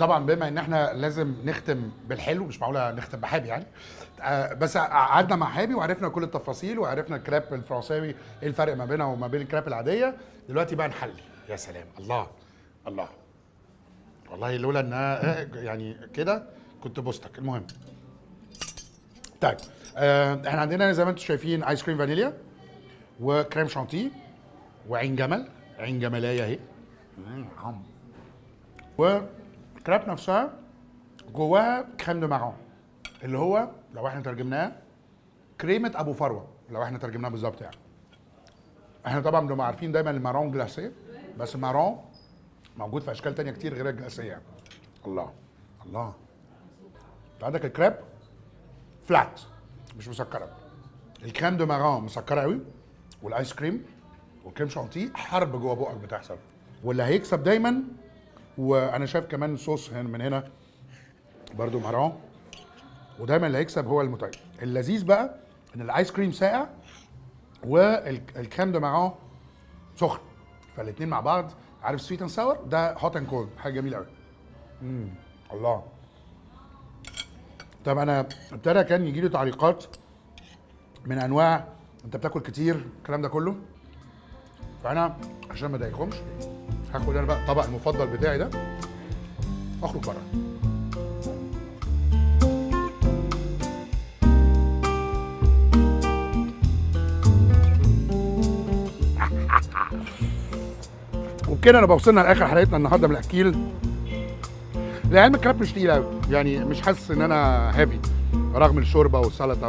طبعا بما ان احنا لازم نختم بالحلو، مش معقوله نختم بحابي يعني. بس قعدنا مع حابي وعرفنا كل التفاصيل وعرفنا الكراب الفرنساوي ايه الفرق ما بينها وما بين الكراب العاديه. دلوقتي بقى نحلي. يا سلام، الله الله، والله لولا انها يعني كده كنت بوستك. المهم، طيب احنا عندنا زي ما انتم شايفين ايس كريم فانيليا وكريم شانتيه وعين جمل، عين جملايه اهي. والكراب نفسها جواها كريم دو مارون، اللي هو لو احنا ترجمناه كريمه ابو فروه، لو احنا ترجمناه بالظبط يعني. احنا طبعا بنبقى عارفين دايما المارون جلاسيه، بس المارون موجود في اشكال تانية كتير غير الجلاسيه يعني. الله الله. انت عندك الكراب فلات مش مسكره، الكريم دو مارون مسكره قوي، والايس كريم والكريم شانتيه حرب جوه بقك بتحصل. واللي هيكسب دايما، وانا شايف كمان صوص من هنا برضو مارون، ودايما اللي هيكسب هو المتعب. اللذيذ بقى ان الايس كريم ساقع والكريم دو مارون سخن، فالاثنين مع بعض، عارف سويت اند ساور ده هوت اند كولد، حاجه جميله قوي. الله. طب انا ابتدى كان يجي لي تعليقات من انواع انت بتاكل كتير الكلام ده كله، فانا عشان ما اضايقهمش هاخد انا بقى الطبق المفضل بتاعي ده، اخرج بره. وبكده انا بوصلنا لاخر حلقتنا النهارده من الاكيل. لعلم الكراب مش تقيل قوي يعني، مش حاسس ان انا هافي رغم الشوربه والسلطه